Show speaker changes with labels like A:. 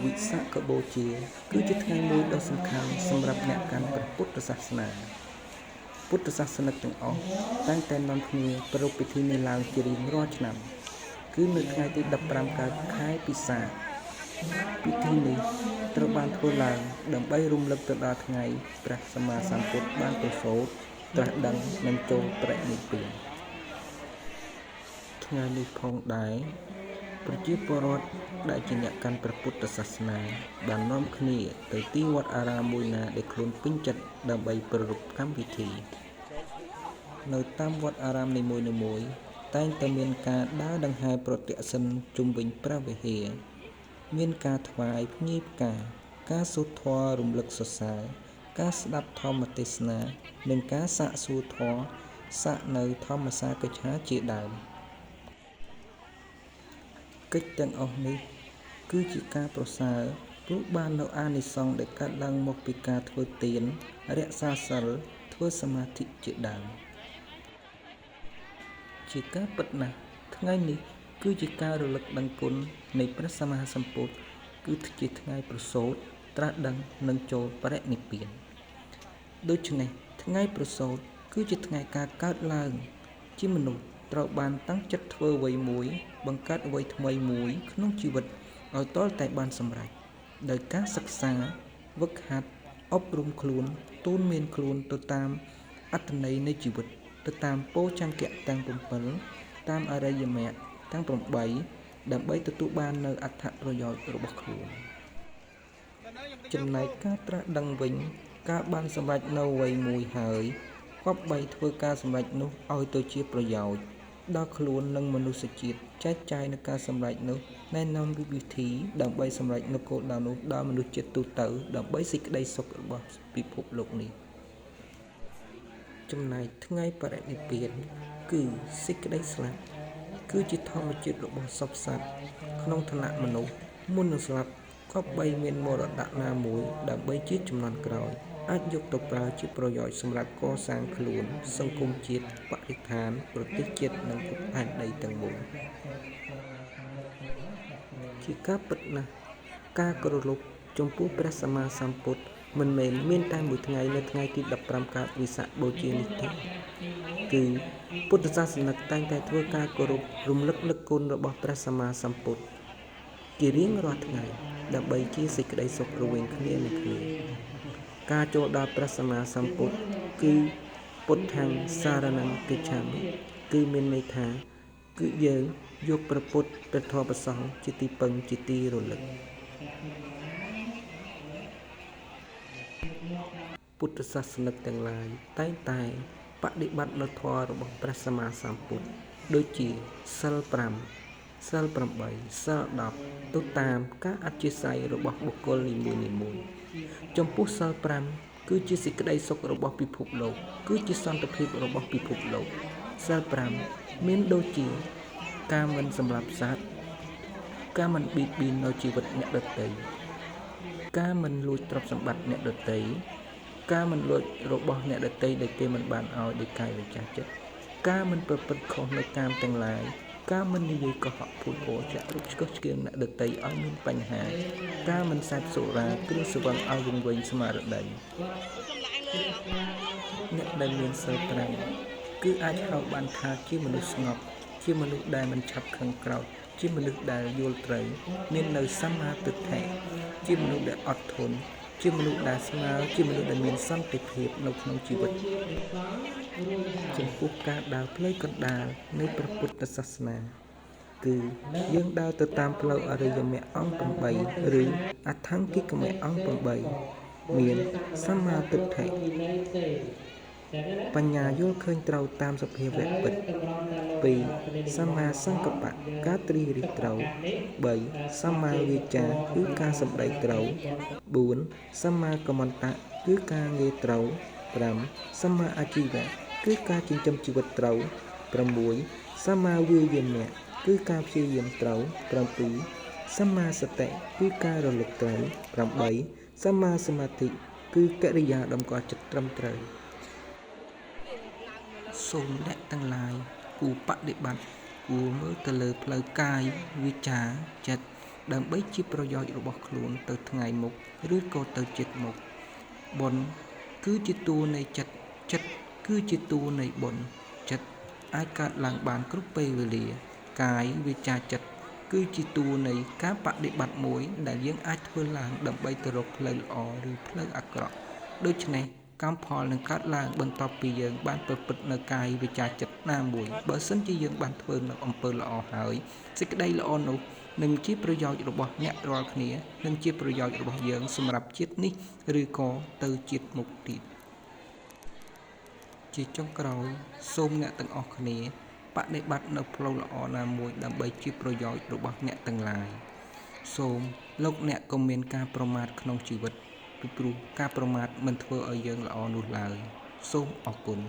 A: វិសាខបូជាគឺជាថ្ងៃមួយដ៏សំខាន់សម្រាប់អ្នកកាន់ព្រះពុទ្ធសាសនាពុទ្ធសាសនិកទាំងអស់តែងតែនាំគ្នាប្រារព្ធពិធីនេះឡើងជារៀងរាល់ឆ្នាំគឺនៅថ្ងៃទី15កើតខែពិសាខពិធីនេះត្រូវបានធ្វើឡើងដើម្បីរំលឹកទៅដល់ថ្ងៃព្រះសម្មាសម្ពុទ្ធបានប្រសូតត្រាស់ដឹងនិងចូលបរិនិព្វានថ្ងៃនេះផងដែរប្រជាពលរដ្ឋដែលជាអ្នកកាន់ព្រះពុទ្ធសាសនាបាននាំគ្នាទៅទីវត្តអារាមមួយណាដែលខ្លួនពេញចិត្តដើម្បីប្រារព្ធកម្មវិធីនៅតាមវត្តអារាមនីមួយៗតែងតែមានការដើរដង្ហែប្រទក្សិណជុំវិញព្រះវិហារមានការថ្វាយភ្ញីផ្កាការសូត្រធម៌រំលឹកសរសើរការស្ដាប់ធម្មទេសនានិងការសាកសួរធម៌សាកនៅធម្មសាកច្ឆាជាដើមកិច្ចទាំងអស់នេះគឺជាការប្រសើរព្រោះបាននៅអានិសង្សដែលកើតឡើងមកពីការធ្វើទានរក្សាសីលធ្វើសមាធិជាដើមជាការពិតណាស់ថ្ងៃនេះគឺជាការរលឹកដឹងគុណនៃព្រះសម្មាសម្ពុទ្ធគឺជាថ្ងៃប្រសូតត្រាស់ដឹងនិងចូលបរិនិព្វានដូច្នេះថ្ងៃប្រសូតគឺជាថ្ងៃការកើតឡើងជាមនុស្សត្រូវបានតាំងចិត្តធ្វើអ្វីមួយបង្កើតអ្វីថ្មីមួយក្នុងជីវិតឲ្យទាល់តែបានសម្រេចដោយការសិក្សាវឹកហាត់អប់រំខ្លួនទូនមានខ្លួនទៅតាមអត្ថន័យនៃជីវិតទៅតាមពោធញ្ញៈទាំង7តាមអរិយមគ្គទាំង8ដើម្បីទទួលបាននូវអត្ថប្រយោជន៍របស់ខ្លួនចំណែកការត្រាស់ដឹងវិញការបានសម្រេចនៅអ្វីមួយហើយគប្បីធ្វើការសម្រេចនោះឲ្យទៅជាប្រយោជន៍ដល់ខ្លួននិងមនុស្សជាតិចែកចាយនៅការសម្រេចនោះណែនាំវិធីដើម្បីសម្រេចនូវគោលដៅនោះដល់មនុស្សជាតិទូទៅដើម្បីសេចក្តីសុខរបស់ពិភពលោកនេះចំណែកថ្ងៃបរិនិព្វានគឺសេចក្តីស្លាប់គឺជាធម្មជាតិរបស់សពសត្វក្នុងឋានៈមនុស្សមុននឹងស្លាប់ក៏បីមានមរតកណាមួយដើម្បីជាជំនាន់ក្រោយអាចយកទៅប្រើជាប្រយោជន៍សម្រាប់កសាងខ្លួនសង្គមជាតិបរិស្ថានប្រទេសជាតិនិងភពផែនដីទាំងមូលជាការពិតណាស់ការគោរពចំពោះព្រះសម្មាសម្ពុទ្ធមិនមែនមានតែមួយថ្ងៃនៅថ្ងៃទី15កើតវិសាខបូជានេះទេគឺពុទ្ធសាសនិកតែងតែធ្វើការគោរពរំលឹកនឹកគុណរបស់ព្រះសម្មាសម្ពុទ្ធជារៀងរាល់ថ្ងៃដើម្បីជាសេចក្តីសុខរវាងគ្នានិងគ្នាការចូលដល់ព្រះសម្មាសម្ពុទ្ធគឺពុទ្ធังសារណង្កិច្ឆាមិគឺមានន័យថាគឺយើងយកព្រះពុទ្ធព្រះធម៌ព្រះសង្ឃជាទីពឹងជាទីរលឹកពុទ្ធសាសនិកទាំងឡាយតែងតែបដិបត្តិនូវធម៌របស់ព្រះសម្មាសម្ពុទ្ធដូចជាសិល5សិល8សិល10ទៅតាមការអធ្យាស្រ័យរបស់បុគ្គលនីមួយៗចំពោះសិល5គឺជាសេចក្តីសុខរបស់ពិភពលោកគឺជាសន្តិភាពរបស់ពិភពលោកសិល5មានដូចជាការមិនសម្លាប់សត្វការមិនបៀតបៀននៅជីវិតអ្នកដទៃការមិនលួចទ្រព្យសម្បត្តិអ្នកដទៃការមិនលួចរបស់អ្នកដទៃដែលគេមិនបានឲ្យដោយកាយវាចាចិត្តការមិនប្រព្រឹត្តខុសនៅកាមទាំងឡាយការមិននិយាយកុហកភូតអូចាក់រុកឆ្កឹះឆ្កៀងអ្នកដទៃឲ្យមានបញ្ហាការមិនសេពសុរាគ្រឿងស្រវឹងឲ្យវង្វេងស្មារតីអ្នកដែលមានសិល5គឺអាចហៅបានថាជាមនុស្សស្ងប់ជាមនុស្សដែលមិនឆាប់ខឹងក្រោធជាមនុស្សដែលយល់ត្រូវមាននៅសម្មាទិដ្ឋិជាមនុស្សដែលអត់ធន់ជាមនុស្សដែលស្មើជាមនុស្សដែលមានសន្តិភាពនៅក្នុងជីវិតចំពោះការដើរផ្លូវកណ្ដាលនៃព្រះពុទ្ធសាសនាគឺយើងដើរទៅតាមផ្លូវអរិយមគ្គអង្គ8ឬអថង្គិកមគ្គអង្គ8មានសម្មាទិដ្ឋិបញ្ញាយល់ឃើញត្រូវតាមសភាវៈពិត2សម្មាសង្កប្បៈការត្រិះរិះត្រូវ3សម្មាវាចាគឺការសម្ដែងត្រូវ4សម្មាកមន្តៈគឺការងារត្រូវ5សម្មាអាជីវៈគឺការចិញ្ចឹមជីវិតត្រូវ6សម្មាវាយាមៈគឺការព្យាយាមត្រូវ7សម្មាសតិគឺការរលឹកត្រូវ8សម្មាសមាធិគឺកិរិយាតម្កល់ចិត្តត្រឹមត្រូវសូមអ្នកទាំងឡាយគួរបដិបត្តិគួរមើលទៅលើផ្លូវកាយវាចាចិត្ត ដើម្បីជាប្រយោជន៍របស់ខ្លួនទៅថ្ងៃមុខឬក៏ទៅជាតិមុខបុណ្យគឺជាតួនៃចិត្តគឺជាតួនៃបុណ្យចិត្តអាចកើតឡើងបានគ្រប់ពេលវេលាកាយវាចាចិត្តគឺជាតួនៃការបដិបត្តិមួយដែលយើងអាចធ្វើឡើងដើម្បីទៅរកផ្លូវល្អឬផ្លូវអាក្រក់ដូច្នេះកម្មផលនឹងកើតឡើងបន្ទាប់ពីយើងបានប្រព្រឹត្តនៅកាយវាចាចិត្តណាមួយបើសិនជាយើងបានធ្វើនៅអំពើល្អហើយសេចក្តីល្អនោះនឹងជាប្រយោជន៍របស់អ្នករាល់គ្នានិងជាប្រយោជន៍របស់យើងសម្រាប់ជាតិនេះឬក៏ទៅជាតិមុខទៀតជាចុងក្រោយសូមអ្នកទាំងអស់គ្នាបដិបត្តិនៅផ្លូវល្អណាមួយដើម្បីជាប្រយោជន៍របស់អ្នកទាំងឡាយសូមលោកអ្នកកុំមានការប្រមាថក្នុងជីវិតពីព្រោះការប្រមាថមិនធ្វើឲ្យយើងល្អនោះឡើយសូមអរគុណ